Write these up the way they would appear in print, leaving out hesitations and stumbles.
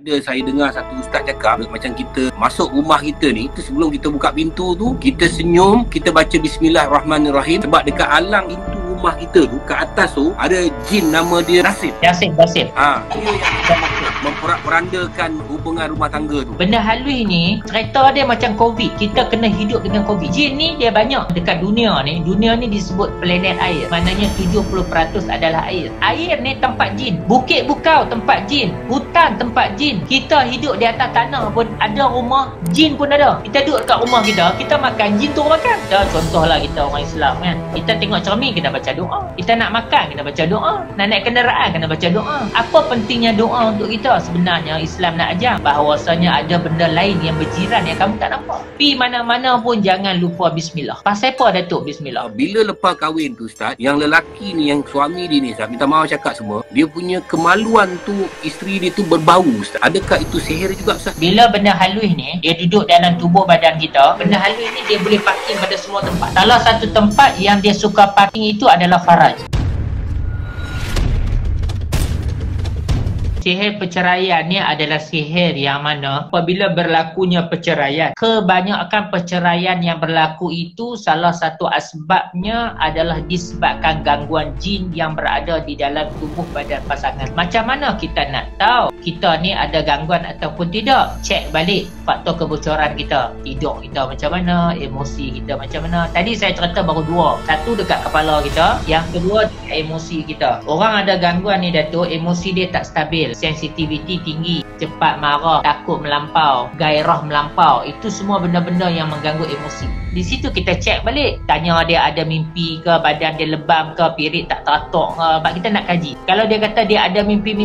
Ada saya dengar satu ustaz cakap macam kita masuk rumah kita ni, sebelum kita buka pintu tu, kita senyum, kita baca bismillahirrahmanirrahim, sebab dekat alang pintu rumah kita tu, kat atas tu ada jin nama dia Nasib. Nasib. Dia yang kita maksud memperandakan hubungan rumah tangga tu. Benda halus ni, cerita dia macam COVID. Kita kena hidup dengan COVID. Jin ni dia banyak dekat dunia ni. Dunia ni disebut planet air. Maknanya 70% adalah air. Air ni tempat jin. Bukit Bukau tempat jin. Hutan tempat jin. Kita hidup di atas tanah pun ada rumah jin pun ada. Kita duduk dekat rumah kita, kita makan, jin tu makan. Contohlah kita orang Islam kan. Kita tengok cermin, kita baca doa. Kita nak makan, kita baca doa. Nak naik kenderaan, kena baca doa. Apa pentingnya doa untuk kita? Sebenarnya Islam nak ajar bahawasanya ada benda lain yang berjiran yang kamu tak nampak. Pi mana-mana pun jangan lupa bismillah. Pasal apa Datuk bismillah? Bila lepas kahwin tu Ustaz, yang lelaki ni, yang suami dia ni Ustaz, minta maaf cakap semua, dia punya kemaluan tu, isteri dia tu berbau Ustaz. Adakah itu sihir juga Ustaz? Bila benda halus ni dia duduk dalam tubuh badan kita, benda halus ni dia boleh parking pada semua tempat. Salah satu tempat yang dia suka parking itu adalah faraj. Sihir perceraian ni adalah sihir yang mana apabila berlakunya perceraian, kebanyakan perceraian yang berlaku itu salah satu asbabnya adalah disebabkan gangguan jin yang berada di dalam tubuh badan pasangan. Macam mana kita nak tahu kita ni ada gangguan ataupun tidak? Cek balik faktor kebocoran kita. Tidur kita macam mana, emosi kita macam mana. Tadi saya cerita baru dua. Satu dekat kepala kita, yang kedua dekat emosi kita. Orang ada gangguan ni Datuk, emosi dia tak stabil, sensitivity tinggi, cepat marah, takut melampau, gairah melampau. Itu semua benda-benda yang mengganggu emosi. Di situ kita cek balik, tanya dia ada mimpi ke, badan dia lebam ke, pirit tak teratur ke. Sebab kita nak kaji. Kalau dia kata dia ada mimpi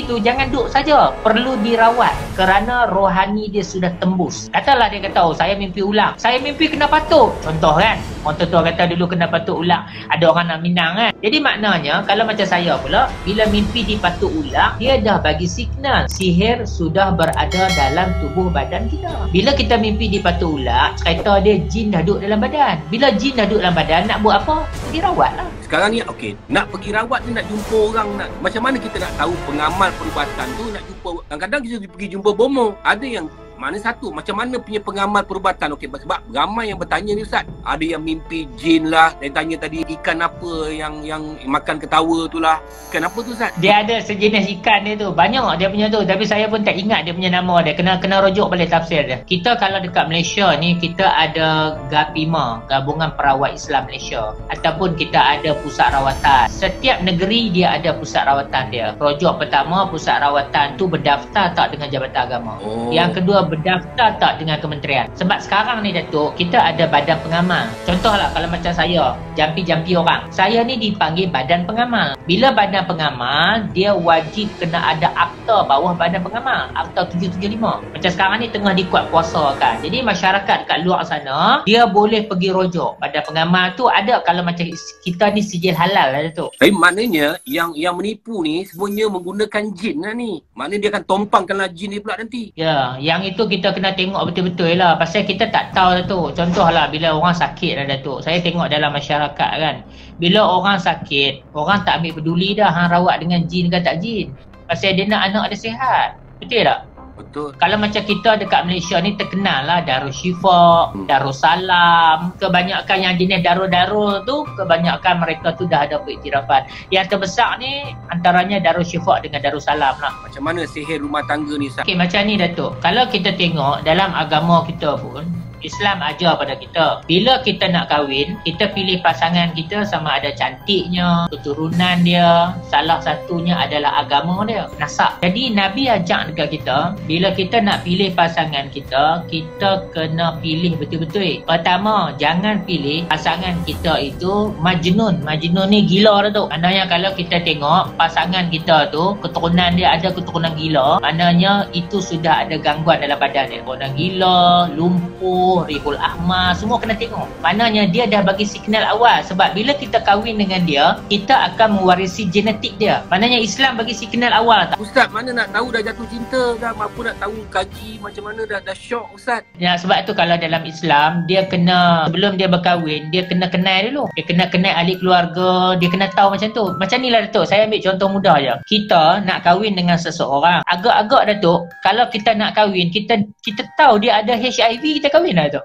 tu jangan duduk saja, perlu dirawat kerana rohani dia sudah tembus. Katalah dia kata, oh saya mimpi ulang, saya mimpi kena patuk, contoh kan. Orang tua kata dulu kena patuk ulang, ada orang nak minang kan. Jadi maknanya kalau macam saya pula, bila mimpi dipatuk ulang, dia dah bagi signal sihir sudah berada dalam tubuh badan kita. Bila kita mimpi dipatuk ulang, cerita dia jin dah duduk dalam badan. Bila jin dah duduk dalam badan, nak buat apa? Pergi rawat lah. Sekarang ni okey, nak pergi rawat ni, nak jumpa orang, nak macam mana kita nak tahu pengamal perubatan tu, nak jumpa. Kadang-kadang kita pergi jumpa bomo. Ada yang mana satu, macam mana punya pengamal perubatan? Okey, sebab ramai yang bertanya ni Ustaz. Ada yang mimpi jin lah. Saya tanya tadi, ikan apa yang makan ketawa tu lah. Ikan apa tu Ustaz? Dia ada sejenis ikan dia tu. Banyak dia punya tu. Tapi saya pun tak ingat dia punya nama dia. Kena rujuk balik tafsir dia. Kita kalau dekat Malaysia ni, kita ada GAPIMA, Gabungan Perawat Islam Malaysia. Ataupun kita ada pusat rawatan. Setiap negeri dia ada pusat rawatan dia. Rujuk pertama, pusat rawatan tu berdaftar tak dengan Jabatan Agama. Yang kedua, berdaftar tak dengan kementerian. Sebab sekarang ni Datuk, kita ada badan pengamal. Contohlah kalau macam saya, jampi-jampi orang, saya ni dipanggil badan pengamal. Bila badan pengamal, dia wajib kena ada akta bawah badan pengamal, akta 775. Macam sekarang ni tengah dikuat puasa kan. Jadi masyarakat kat luar sana, dia boleh pergi rujuk. Badan pengamal tu ada kalau macam kita ni sijil halal lah Datuk. Maknanya yang menipu ni semuanya menggunakan jin lah ni. Maknanya dia akan tompangkanlah jin ni pula nanti. Ya, yang itu kita kena tengok betul-betul lah. Pasal kita tak tahu Datuk. Contohlah bila orang sakit lah Datuk. Saya tengok dalam masyarakat kan. Bila orang sakit, orang tak ambil peduli dah hang rawat dengan jin ke tak jin. Pasal dia nak anak dia sihat. Betul tak? Betul. Kalau macam kita dekat Malaysia ni terkenal lah Darushifa, Darussalam. Kebanyakan yang jenis Darul tu, kebanyakan mereka tu dah ada periktirafan. Yang terbesar ni antaranya Darushifa dengan Darussalam lah. Macam mana sihir rumah tangga ni Ustaz? Okey, macam ni Datuk. Kalau kita tengok dalam agama kita pun, Islam ajar pada kita, bila kita nak kahwin, kita pilih pasangan kita sama ada cantiknya, keturunan dia, salah satunya adalah agama dia, nasab. Jadi Nabi ajak dekat kita, bila kita nak pilih pasangan kita, kita kena pilih betul-betul. Pertama, jangan pilih pasangan kita itu majnun. Majnun ni gila dah tu. Maknanya kalau kita tengok pasangan kita tu, keturunan dia ada keturunan gila, maknanya itu sudah ada gangguan dalam badan dia. Keturunan gila, lumpuh, merah, rihul ahmar, semua kena tengok. Maknanya dia dah bagi signal awal. Sebab bila kita kahwin dengan dia, kita akan mewarisi genetik dia. Maknanya Islam bagi signal awal tak? Ustaz, mana nak tahu dah jatuh cinta dah, apa nak tahu kaji macam mana dah syok Ustaz. Ya, sebab tu kalau dalam Islam, dia kena, sebelum dia berkahwin, dia kena kenal dulu. Dia kena kenal ahli keluarga, dia kena tahu macam tu. Macam ni lah Datuk, saya ambil contoh mudah je. Kita nak kahwin dengan seseorang, agak-agak Datuk, kalau kita nak kahwin, kita tahu dia ada HIV, kita kahwin lah Datuk.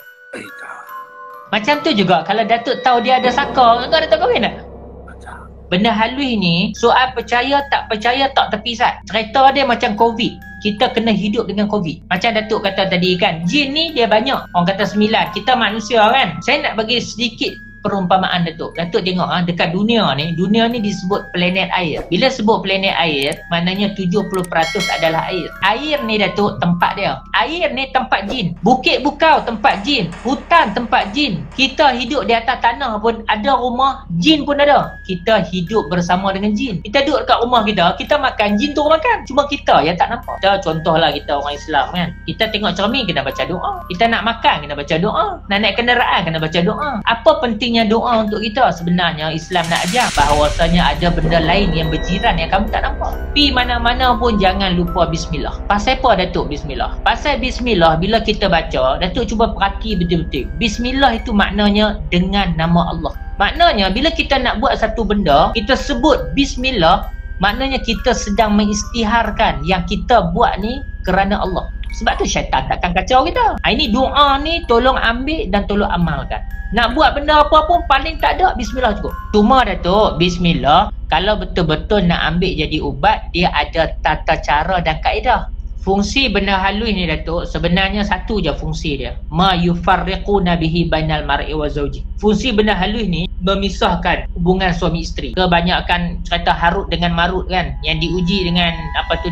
Macam tu juga kalau Datuk tahu dia ada saka, enggak Datuk kahwin tak? Benda halus ni, soal percaya tak tepi Sat. Cerita dia macam COVID. Kita kena hidup dengan COVID. Macam Datuk kata tadi kan, jin ni dia banyak. Orang kata 9, kita manusia kan. Saya nak bagi sedikit perumpamaan Datuk. Datuk tengok dekat dunia ni disebut planet air. Bila sebut planet air, maknanya 70% adalah air. Air ni Datuk tempat dia. Air ni tempat jin. Bukit Bukau tempat jin. Hutan tempat jin. Kita hidup di atas tanah pun ada rumah, jin pun ada. Kita hidup bersama dengan jin. Kita duduk dekat rumah kita, kita makan, jin tu makan. Cuma kita yang tak nampak. Kita contohlah kita orang Islam kan. Kita tengok cermin kena baca doa. Kita nak makan kena baca doa. Nak naik kenderaan kena baca doa. Apa penting doa untuk kita? Sebenarnya Islam nak ajar bahawasanya ada benda lain yang berjiran yang kamu tak nampak. Pi mana-mana pun jangan lupa bismillah. Pasal apa Datuk bismillah? Pasal bismillah bila kita baca, Datuk cuba perhati betul-betul. Bismillah itu maknanya dengan nama Allah. Maknanya bila kita nak buat satu benda, kita sebut bismillah, maknanya kita sedang mengisytiharkan yang kita buat ni kerana Allah. Sebab tu syaitan takkan kacau kita. Ini doa ni tolong ambil dan tolong amalkan. Nak buat benda apa pun paling tak ada bismillah cukup. Cuma Datuk, bismillah kalau betul-betul nak ambil jadi ubat, dia ada tata cara dan kaedah. Fungsi benda halus ni Datuk, sebenarnya satu je fungsi dia. Ma yufarriquna bihi bainal mar'i wa zawji. Fungsi benda halus ni memisahkan hubungan suami isteri. Kebanyakan cerita Harut dengan Marut kan, yang diuji dengan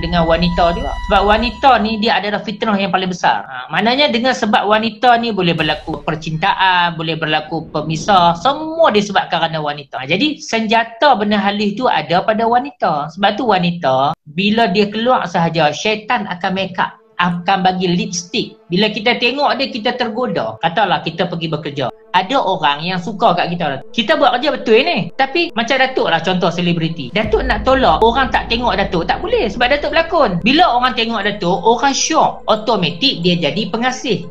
dengan wanita juga. Sebab wanita ni dia adalah fitnah yang paling besar. Maknanya dengan sebab wanita ni boleh berlaku percintaan, boleh berlaku pemisah, semua disebabkan kerana wanita. Jadi senjata benda halus tu ada pada wanita. Sebab tu wanita bila dia keluar sahaja, syaitan akan make up, akan bagi lipstick. Bila kita tengok dia, kita tergoda. Katalah kita pergi bekerja, ada orang yang suka kat kita. Kita buat kerja betul ni, tapi macam Datuk lah contoh selebriti. Datuk nak tolak orang tak tengok Datuk, tak boleh sebab Datuk berlakon. Bila orang tengok Datuk, orang syok, automatik dia jadi pengasih.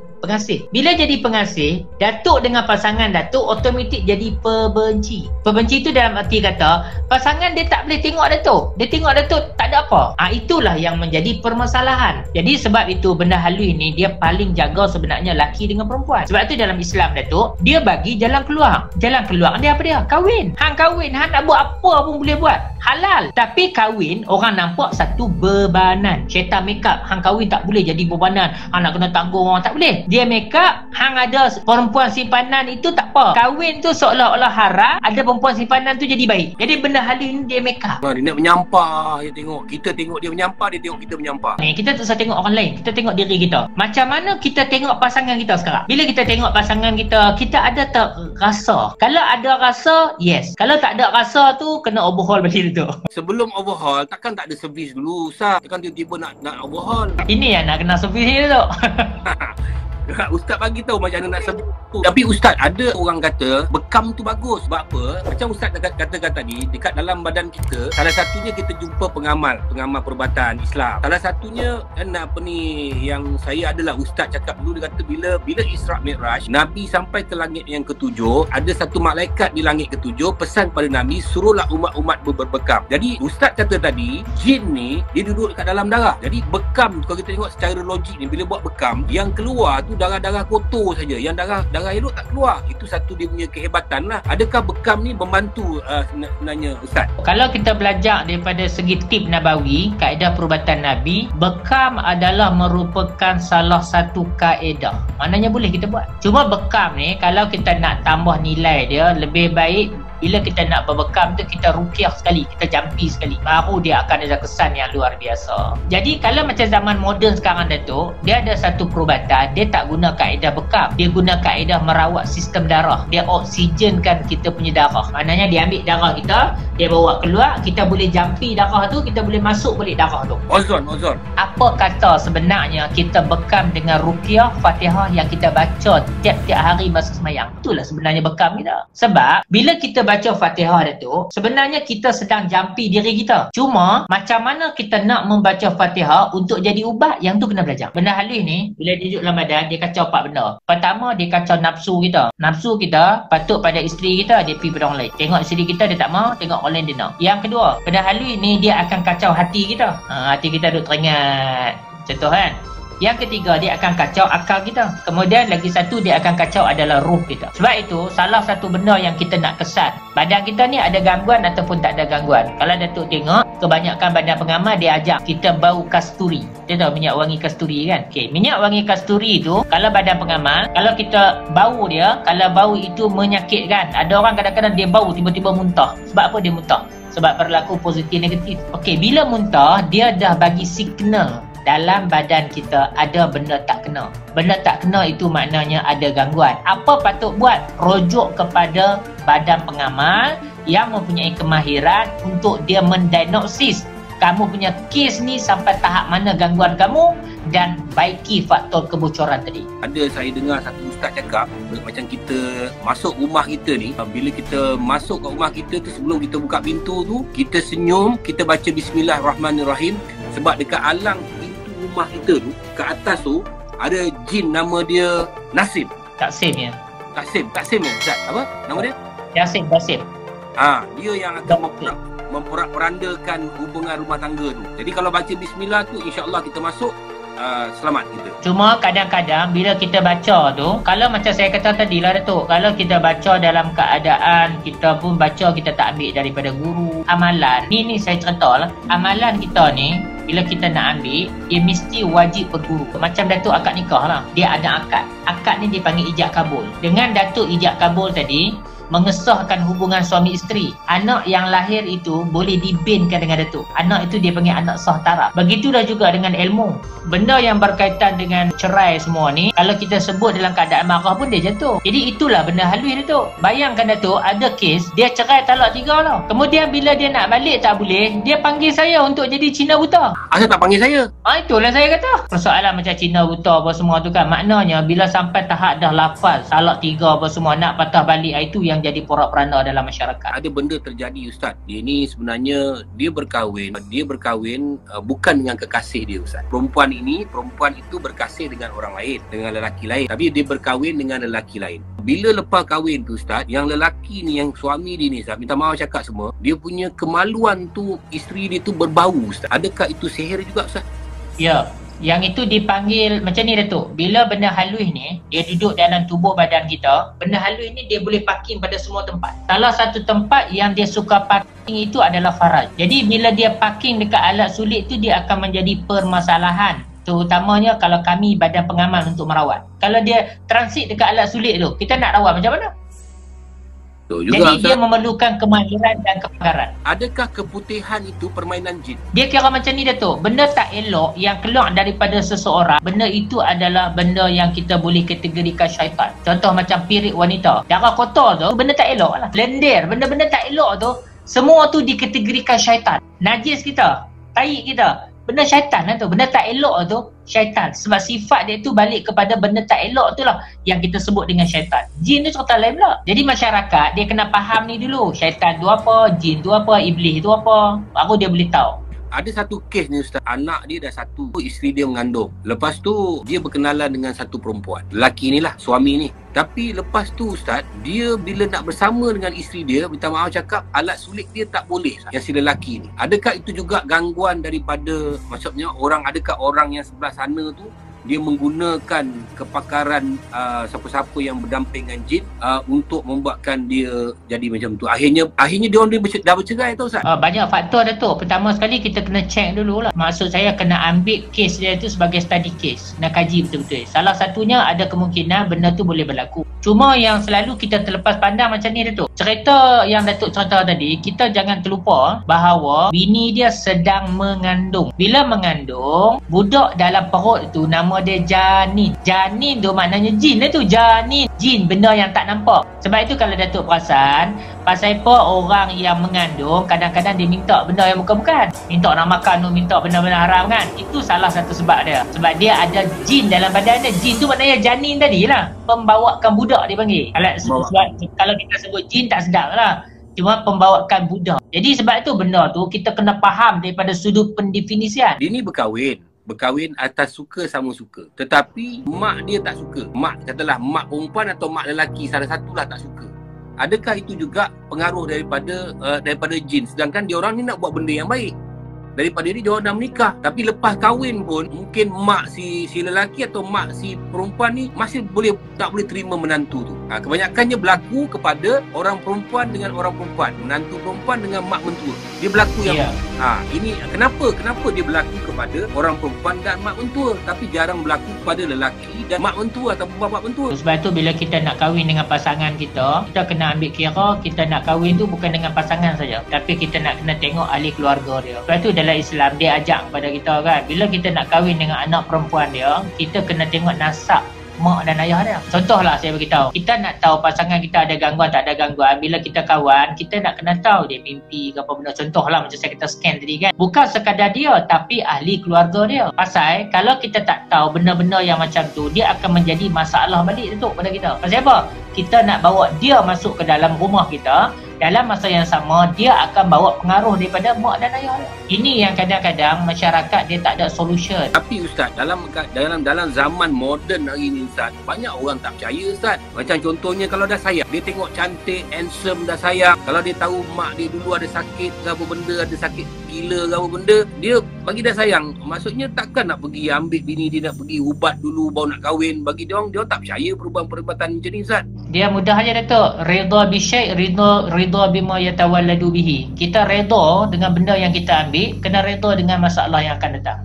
Bila jadi pengasih, Datuk dengan pasangan Datuk automatik jadi pebenci. Pebenci itu dalam arti kata pasangan dia tak boleh tengok Datuk. Dia tengok Datuk tak ada apa. Itulah yang menjadi permasalahan. Jadi sebab itu benda halus ni dia paling jaga sebenarnya laki dengan perempuan. Sebab tu dalam Islam Datuk, dia bagi jalan keluar. Jalan keluar dia apa dia? Kahwin. Hang kahwin, hang nak buat apa pun boleh buat. Halal. Tapi kahwin orang nampak satu bebanan. Syaitan make up, hang kahwin tak boleh jadi bebanan. Hang nak kena tanggung orang, tak boleh. Dia make up, hang ada perempuan simpanan itu tak apa. Kahwin tu seolah-olah haram, ada perempuan simpanan tu jadi baik. Jadi benda halus ni dia make up. Dia nak menyampah, dia tengok. Kita tengok dia menyampah, dia tengok kita menyampah. Kita tak usah tengok orang lain, kita tengok diri kita. Macam mana kita tengok pasangan kita sekarang? Bila kita tengok pasangan kita, kita ada tak rasa? Kalau ada rasa, yes. Kalau tak ada rasa tu, kena overhaul balik tu. Sebelum overhaul, takkan tak ada servis dulu Ustaz? Takkan tiba-tiba nak overhaul. Ini yang nak kena servis ni tu. Ustaz bagi tahu macam mana nak sebut. Tapi Ustaz, ada orang kata bekam tu bagus. Sebab apa? Macam Ustaz katakan tadi, dekat dalam badan kita, salah satunya kita jumpa pengamal perubatan Islam. Salah satunya kan yang saya adalah Ustaz cakap dulu, dia kata bila Isra Mi'raj, Nabi sampai ke langit yang ketujuh, ada satu malaikat di langit ketujuh pesan pada Nabi, suruhlah umat-umat berbekam. Jadi Ustaz kata tadi, jin ni dia duduk dekat dalam darah. Jadi bekam, kalau kita tengok secara logik ni, bila buat bekam, yang keluar tu darah-darah kotor saja, yang darah elok tak keluar. Itu satu dia punya kehebatan lah. Adakah bekam ni membantu sebenarnya Ustaz? Kalau kita belajar daripada segi tip Nabawi, kaedah perubatan Nabi, bekam adalah merupakan salah satu kaedah. Maknanya boleh kita buat. Cuma bekam ni kalau kita nak tambah nilai dia, lebih baik Bila kita nak berbekam tu, kita ruqyah sekali, kita jampi sekali, baru dia akan ada kesan yang luar biasa. Jadi kalau macam zaman moden sekarang Datuk, dia ada satu perubatan, dia tak guna kaedah bekam, dia guna kaedah merawat sistem darah. Dia oksigenkan kita punya darah. Maknanya dia ambil darah kita, dia bawa keluar, kita boleh jampi darah tu, kita boleh masuk balik darah tu. Ozon. Apa kata sebenarnya kita bekam dengan ruqyah Fatihah yang kita baca tiap-tiap hari masa semayang? Itulah sebenarnya bekam kita. Sebab bila kita baca Fatihah Datuk, sebenarnya kita sedang jampi diri kita. Cuma macam mana kita nak membaca Fatihah untuk jadi ubat, yang tu kena belajar. Benda halus ni, bila dia duduk dalam badan, dia kacau 4 benda. Pertama, dia kacau nafsu kita. Nafsu kita patut pada isteri kita, dia pergi pada orang lain. Tengok isteri kita, dia tak mau, tengok orang lain dia nak. Yang kedua, benda halus ni dia akan kacau hati kita. Hati kita duduk teringat. Contoh kan? Yang ketiga, dia akan kacau akal kita. Kemudian lagi satu, dia akan kacau adalah ruh kita. Sebab itu, salah satu benda yang kita nak kesan, badan kita ni ada gangguan ataupun tak ada gangguan. Kalau Datuk tengok, kebanyakan badan pengamal dia ajak kita bau kasturi. Dia tahu minyak wangi kasturi kan? Okey, minyak wangi kasturi tu, kalau badan pengamal, kalau kita bau dia, kalau bau itu menyakitkan. Ada orang kadang-kadang dia bau tiba-tiba muntah. Sebab apa dia muntah? Sebab berlaku positif negatif. Okey, bila muntah, dia dah bagi signal dalam badan kita ada benda tak kena. Benda tak kena itu maknanya ada gangguan. Apa patut buat? Rujuk kepada badan pengamal yang mempunyai kemahiran untuk dia mendiagnosis kamu punya kes ni sampai tahap mana gangguan kamu dan baiki faktor kebocoran tadi. Ada saya dengar satu ustaz cakap, macam kita masuk rumah kita ni, bila kita masuk ke rumah kita tu, sebelum kita buka pintu tu, kita senyum, kita baca Bismillahirrahmanirrahim. Sebab dekat alang rumah kita tu, ke atas tu ada jin, nama dia Nasim. Taksim ya. Taksim ya Ustaz? Apa nama dia? Taksim. Dia yang akan memperandakan hubungan rumah tangga tu. Jadi kalau baca bismillah tu, insya-Allah kita masuk selamat kita. Cuma kadang-kadang bila kita baca tu, kalau macam saya kata tadi lah Datuk, kalau kita baca dalam keadaan kita pun baca, kita tak ambil daripada guru. Amalan ni saya cerita lah, amalan kita ni bila kita nak ambil, dia mesti wajib berguru. Macam Datuk akad nikah lah, dia ada akad. Akad ni dipanggil ijab kabul. Dengan Datuk ijab kabul tadi, mengesahkan hubungan suami isteri. Anak yang lahir itu boleh dibinkan dengan Datuk. Anak itu dia panggil anak sah taraf. Begitulah juga dengan ilmu. Benda yang berkaitan dengan cerai semua ni, kalau kita sebut dalam keadaan marah pun dia jatuh. Jadi itulah benda halus Datuk. Bayangkan Datuk, ada kes dia cerai talak 3 lah. Kemudian bila dia nak balik tak boleh, dia panggil saya untuk jadi Cina buta. Asal tak panggil saya? Itulah saya kata. Persoalan macam Cina buta apa semua tu kan, maknanya bila sampai tahap dah lafaz talak 3 apa semua nak patah balik, itu yang jadi porak-poranda dalam masyarakat. Ada benda terjadi Ustaz. Dia ni sebenarnya dia berkahwin bukan dengan kekasih dia Ustaz. Perempuan itu berkasih dengan orang lain, dengan lelaki lain. Tapi dia berkahwin dengan lelaki lain. Bila lepas kahwin tu Ustaz, yang lelaki ni, yang suami dia ni Ustaz, minta maaf cakap semua, dia punya kemaluan tu, isteri dia tu berbau Ustaz. Adakah itu sihir juga Ustaz? Ya. Yang itu dipanggil macam ni Datuk. Bila benda halus ni dia duduk dalam tubuh badan kita, benda halus ni dia boleh parking pada semua tempat. Salah satu tempat yang dia suka parking itu adalah faraj. Jadi bila dia parking dekat alat sulit tu, dia akan menjadi permasalahan, terutamanya kalau kami badan pengamal untuk merawat. Kalau dia transit dekat alat sulit tu, kita nak rawat macam mana? Juga, jadi dia memerlukan kemahiran dan kepakaran. Adakah keputihan itu permainan jin? Dia kira macam ni Datuk, benda tak elok yang keluar daripada seseorang, benda itu adalah benda yang kita boleh kategorikan syaitan. Contoh macam pirik wanita, darah kotor tu, benda tak elok lah. Lendir, benda-benda tak elok tu, semua tu dikategorikan syaitan. Najis kita, tahi kita, benda syaitan lah tu. Benda tak elok tu syaitan. Sebab sifat dia tu balik kepada benda tak elok tu lah yang kita sebut dengan syaitan. Jin tu cerita lain pula. Jadi masyarakat dia kena faham ni dulu. Syaitan tu apa, jin tu apa, iblis tu apa, baru dia boleh tahu. Ada satu kes ni Ustaz, anak dia dah 1, isteri dia mengandung. Lepas tu dia berkenalan dengan satu perempuan. Lelaki ni lah, suami ni. Tapi lepas tu Ustaz, dia bila nak bersama dengan isteri dia, minta maaf cakap alat sulit dia tak boleh Ustaz, yang si lelaki ni. Adakah itu juga gangguan daripada, maksudnya adakah orang yang sebelah sana tu dia menggunakan kepakaran siapa-siapa yang berdamping dengan jin untuk membuatkan dia jadi macam tu. Akhirnya dia orang dah bercerai tau Ustaz. Banyak faktor Datuk. Pertama sekali kita kena check dulu lah. Maksud saya kena ambil kes dia tu sebagai study case. Nak kaji betul-betul. Salah satunya ada kemungkinan benda tu boleh berlaku. Cuma yang selalu kita terlepas pandang macam ni Datuk. Cerita yang Datuk cerita tadi, kita jangan terlupa bahawa bini dia sedang mengandung. Bila mengandung, budak dalam perut tu nama dia janin. Janin tu maknanya jin lah tu. Janin. Jin, benda yang tak nampak. Sebab itu kalau Datuk perasan, pasal apa orang yang mengandung kadang-kadang dia minta benda yang bukan-bukan. Minta nak makan tu, minta benda-benda haram kan. Itu salah satu sebab dia. Sebab dia ada jin dalam badan dia. Jin tu maknanya janin tadi lah. Pembawakan budak dia panggil. Kalau kita sebut jin tak sedap lah. Cuma pembawakan budak. Jadi sebab itu benda tu kita kena faham daripada sudut pendefinisian. Dia ni berkahwin atas suka sama suka. Tetapi mak dia tak suka. Mak, katalah mak perempuan atau mak lelaki salah satulah tak suka. Adakah itu juga pengaruh daripada jin? Sedangkan dia orang ni nak buat benda yang baik. Daripada dia orang dah menikah. Tapi lepas kahwin pun mungkin mak si lelaki atau mak si perempuan ni masih tak boleh terima menantu tu. Kebanyakannya berlaku kepada orang perempuan dengan orang perempuan, menantu perempuan dengan mak mentua. Dia berlaku yang ini kenapa dia berlaku kepada orang perempuan dan mak mentua, tapi jarang berlaku kepada lelaki dan mak mentua atau bapa mentua. Sebab tu bila kita nak kahwin dengan pasangan kita kena ambil kira kita nak kahwin tu bukan dengan pasangan saja, tapi kita nak kena tengok ahli keluarga dia. Sebab tu dalam Islam dia ajak kepada kita kan, bila kita nak kahwin dengan anak perempuan dia, kita kena tengok nasab mak dan ayah dia. Contohlah saya beritahu, kita nak tahu pasangan kita ada gangguan tak ada gangguan. Bila kita kawan, kita nak kena tahu dia mimpi ke apa benda. Contohlah macam saya kata scan tadi kan, bukan sekadar dia tapi ahli keluarga dia. Pasal kalau kita tak tahu benda-benda yang macam tu, dia akan menjadi masalah balik tu pada kita. Pasal apa? Kita nak bawa dia masuk ke dalam rumah kita, dalam masa yang sama dia akan bawa pengaruh daripada mak dan ayah dia. Ini yang kadang-kadang masyarakat dia tak ada solution. Tapi Ustaz, dalam zaman moden hari ni Ustaz, banyak orang tak percaya Ustaz. Macam contohnya kalau dah sayang, dia tengok cantik, handsome dah sayang. Kalau dia tahu mak dia dulu ada sakit ke apa benda, ada sakit gila ke apa benda, dia bagi dah sayang. Maksudnya takkan nak pergi ambil bini dia, nak pergi ubat dulu baru nak kahwin. Bagi dia orang tak percaya perubatan-perubatan macam ni Ustaz. Dia mudah aja Datuk. Redha bi syai', redha bima yatawalladu bihi. Kita redha dengan benda yang kita ambil, kena redha dengan masalah yang akan datang.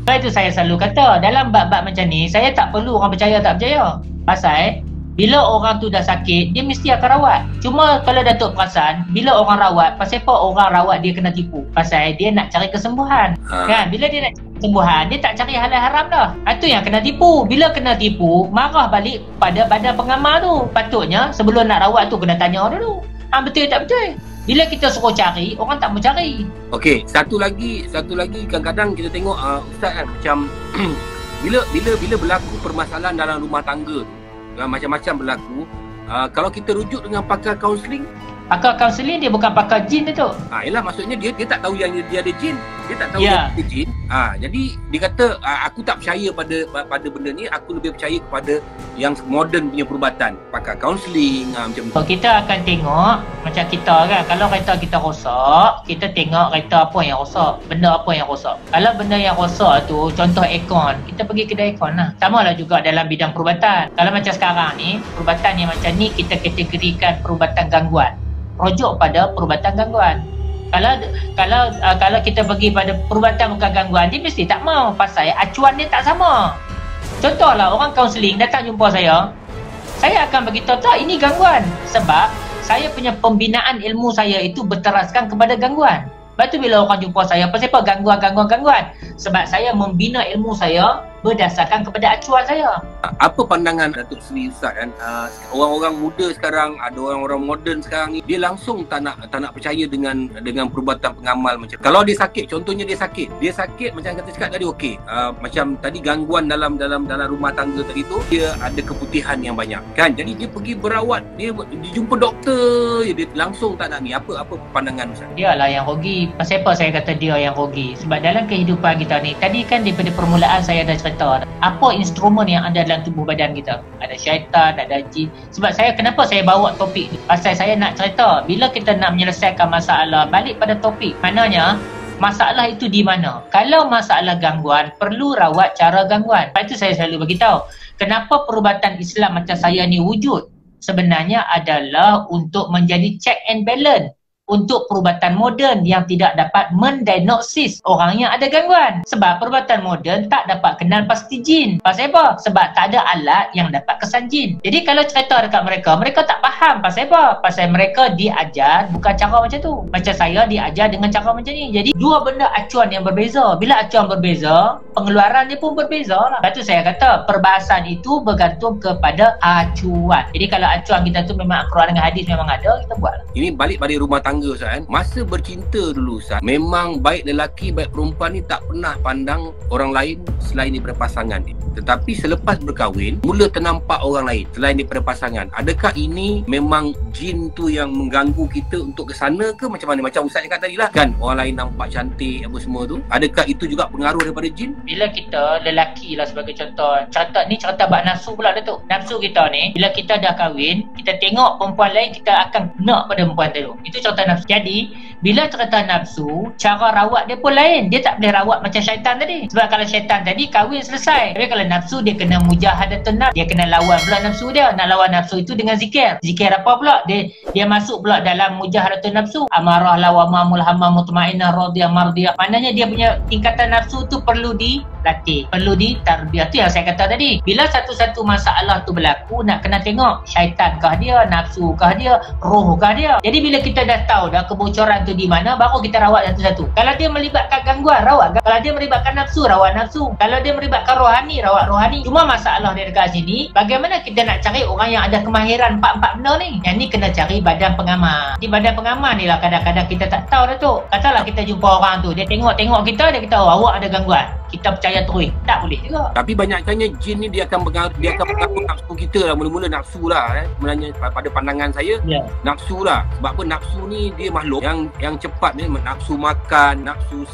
Sebab itu saya selalu kata, dalam bab-bab macam ni, saya tak perlu orang percaya tak percaya. Pasal bila orang tu dah sakit, dia mesti akan rawat. Cuma kalau Datuk perasan, bila orang rawat, pasal apa orang rawat dia kena tipu? Pasal dia nak cari kesembuhan. Kan? Bila dia nak cari kesembuhan, dia tak cari halal haram dah. Itu yang kena tipu. Bila kena tipu, marah balik pada badan pengamal tu. Patutnya sebelum nak rawat tu kena tanya dulu. Betul tak betul? Bila kita suruh cari, orang tak mau cari. Okey, satu lagi kadang-kadang kita tengok Ustaz kan, macam bila berlaku permasalahan dalam rumah tangga tu, macam-macam berlaku. Kalau kita rujuk dengan pakar kaunseling, pakar kaunseling dia bukan pakar jin tu. Yelah, maksudnya dia tak tahu yang dia ada jin. Dia tak tahu dia ada jin. Jadi dia kata aku tak percaya pada benda ni, aku lebih percaya kepada yang moden punya perubatan, pakar kaunseling macam tu. Kita akan tengok macam kita kan, kalau kereta kita rosak, kita tengok kereta apa yang rosak, benda apa yang rosak. Kalau benda yang rosak tu contoh aircon, kita pergi kedai aircon lah. Sama lah juga dalam bidang perubatan. Kalau macam sekarang ni, perubatan yang macam ni kita kategorikan perubatan gangguan, rujuk pada perubatan gangguan. Kalau kita pergi pada perubatan bukan gangguan, dia mesti tak mau pasal acuan dia tak sama. Contohlah orang kaunseling datang jumpa saya akan beritahu tak ini gangguan, sebab saya punya pembinaan ilmu saya itu berteraskan kepada gangguan. Lepas tu bila orang jumpa saya, pasal apa gangguan? Sebab saya membina ilmu saya berdasarkan kepada acuan saya. Apa pandangan Datuk Seri Ustaz kan? Orang-orang muda sekarang, ada orang-orang moden sekarang ni, dia langsung tak nak percaya dengan perubatan pengamal macam. Kalau dia sakit, contohnya dia sakit macam kata cakap tadi okey. Macam tadi gangguan dalam rumah tangga tadi tu, dia ada keputihan yang banyak kan. Jadi dia pergi berawat, dia jumpa doktor, dia langsung tak nak ni. Apa pandangan Ustaz? Dialah yang rugi. Pasal apa saya kata dia yang rugi? Sebab dalam kehidupan kita ni, tadi kan daripada permulaan saya dah cerita apa instrumen yang ada dalam tubuh badan kita. Ada syaitan, ada jin. Sebab kenapa saya bawa topik ni? Pasal saya nak cerita, bila kita nak menyelesaikan masalah, balik pada topik. Maknanya masalah itu di mana. Kalau masalah gangguan, perlu rawat cara gangguan. Lepas itu saya selalu beritahu, kenapa perubatan Islam macam saya ni wujud? Sebenarnya adalah untuk menjadi check and balance untuk perubatan moden yang tidak dapat mendiagnosis orang yang ada gangguan. Sebab perubatan moden tak dapat kenal pasti jin. Pasal apa? Sebab tak ada alat yang dapat kesan jin. Jadi kalau cerita dekat mereka, mereka tak faham. Pasal apa? Pasal mereka diajar bukan cara macam tu. Macam saya diajar dengan cara macam ni. Jadi dua benda acuan yang berbeza. Bila acuan berbeza, pengeluaran dia pun berbeza lah. Lepas tu saya kata perbahasan itu bergantung kepada acuan. Jadi kalau acuan kita tu memang Al-Quran dengan hadis memang ada, kita buat lah. Ini balik pada rumah tangga Ustaz kan. Masa bercinta dulu Ustaz, memang baik lelaki baik perempuan ni tak pernah pandang orang lain selain daripada pasangan ni. Tetapi selepas berkahwin, mula ternampak orang lain selain daripada pasangan. Adakah ini memang jin tu yang mengganggu kita untuk ke sana ke macam mana? Macam Ustaz cakap tadi lah kan, orang lain nampak cantik apa semua tu. Adakah itu juga pengaruh daripada jin? Bila kita lelaki lah sebagai contoh, cerita bab nafsu pula Datuk. Nafsu kita ni, bila kita dah kahwin, kita tengok perempuan lain, kita akan nak pada perempuan tu. Itu cerita nafsu. Jadi bila cerita nafsu, cara rawat dia pun lain. Dia tak boleh rawat macam syaitan tadi. Sebab kalau syaitan tadi kahwin selesai. Tapi kalau nafsu, dia kena mujahadatun nafs. Dia kena lawan pula nafsu dia. Nak lawan nafsu itu dengan zikir. Zikir apa pula? Dia masuk pula dalam mujahadatun nafsu. Amarah, lawamah, mulhamah, mutmainah, radiyah, mardiyah. Maknanya dia punya tingkatan nafsu tu perlu dilatih, perlu ditarbiyah. Tu yang saya kata tadi. Bila satu-satu masalah tu berlaku, nak kena tengok syaitan kah dia, nafsu kah dia, roh kah dia. Jadi bila kita dah tahu dah kebocoran tu di mana, baru kita rawat satu-satu. Kalau dia melibatkan gangguan, rawat. Kalau dia melibatkan nafsu, rawat nafsu. Kalau dia melibatkan rohani, rawat rohani. Cuma masalah dia dekat sini, bagaimana kita nak cari orang yang ada kemahiran 4-4 benda ni? Yang ni kena cari badan pengamal. Di badan pengamal ni lah kadang-kadang kita tak tahu dah tu. Katalah kita jumpa orang tu, dia tengok kita, dia kata, oh, awak ada gangguan. Kita percaya terus. Tak boleh juga. Tapi banyakkannya jin ni dia akan mengaruh nafsu kita lah. Mula-mula nafsu lah sebenarnya pada pandangan saya. Nafsu lah. Sebab apa? Nafsu ni dia makhluk yang cepat ni, nafsu makan, nafsu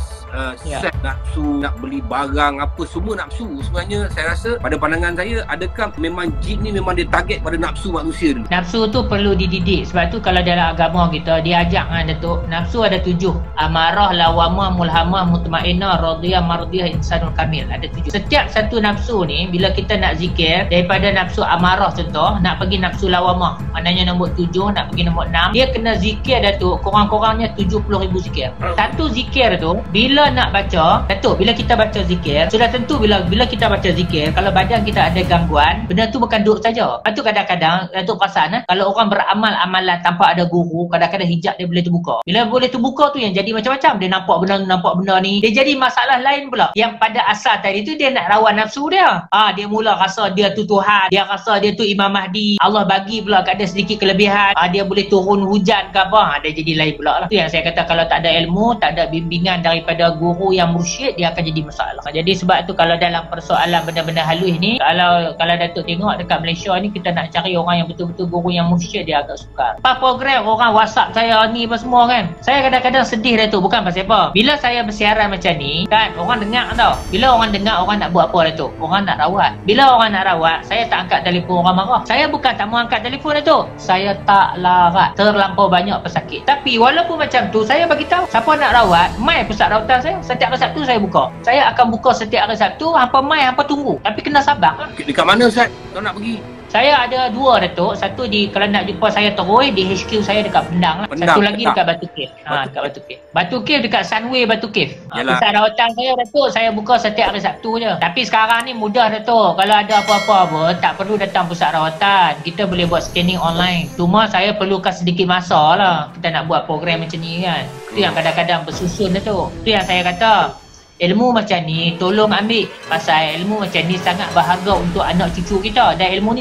seks, nafsu nak beli barang apa, semua nafsu. Sebenarnya saya rasa pada pandangan saya, adakah memang jin ni memang dia target pada nafsu manusia dulu? Nafsu tu perlu dididik. Sebab tu kalau dalam agama kita diajak kan Datuk, nafsu ada 7. Amarah, lawamah, mulhamah, mutmainah, radiyah, mardiyah, insanul kamil. Ada 7. Setiap satu nafsu ni bila kita nak zikir, daripada nafsu amarah contoh, nak pergi nafsu lawamah, maknanya nombor 7, nak pergi nombor 6, dia kena zikir Datuk, kurang-kurangnya 70,000 zikir. Satu zikir tu bila nak baca, Datuk, bila kita baca zikir, sudah tentu bila kita baca zikir, kalau badan kita ada gangguan, benda tu bukan duduk saja. Lepas tu kadang-kadang Datuk perasan kalau orang beramal amalan tanpa ada guru, kadang-kadang hijab dia boleh terbuka. Bila boleh terbuka tu yang jadi macam-macam. Dia nampak benda ni, dia jadi masalah lain pula. Yang pada asal tadi tu dia nak rawat nafsu dia. Dia mula rasa dia tu Tuhan, dia rasa dia tu Imam Mahdi, Allah bagi pula kat dia sedikit kelebihan, dia boleh turun hujan ke apa, dia jadi lain pula lah. Tu yang saya kata, kalau tak ada ilmu, tak ada bimbingan daripada guru yang mursyid, dia akan jadi masalah. Jadi sebab tu kalau dalam persoalan benda-benda halus ni, kalau Datuk tengok dekat Malaysia ni, kita nak cari orang yang betul-betul guru yang mursyid, dia agak sukar. Apa program orang WhatsApp saya ni apa semua kan, saya kadang-kadang sedih Datuk. Bukan pasal apa, bila saya bersiaran macam ni kan, orang dengar tau. Bila orang dengar, orang nak buat apa Datuk? Orang nak rawat. Bila orang nak rawat, saya tak angkat telefon, orang marah. Saya bukan tak mau angkat telefon Datuk, saya tak larat, terlampau banyak pesakit. Tapi walaupun macam tu, saya bagi tahu siapa nak rawat, mai pusat rawatan saya. Setiap hari Sabtu saya buka. Saya akan buka setiap hari Sabtu, hampa mai, hampa tunggu. Tapi kena sabar lah. Dekat mana Ustaz kau nak pergi? Saya ada 2 Datuk. Satu kalau nak jumpa saya terus di HQ saya dekat Pendang lah. Satu lagi dekat Batu Cave. Dekat Batu Cave. Batu Cave dekat Sunway Batu Cave. Pusat rawatan saya Datuk, saya buka setiap hari Sabtu je. Tapi sekarang ni mudah Datuk. Kalau ada apa-apa pun tak perlu datang pusat rawatan. Kita boleh buat scanning online. Cuma saya perlukan sedikit masa lah. Kita nak buat program macam ni kan. Itu yang kadang-kadang bersusun Datuk. Itu yang saya kata, ilmu macam ni tolong ambil. Pasal ilmu macam ni sangat berharga untuk anak cucu kita. Dan ilmu ni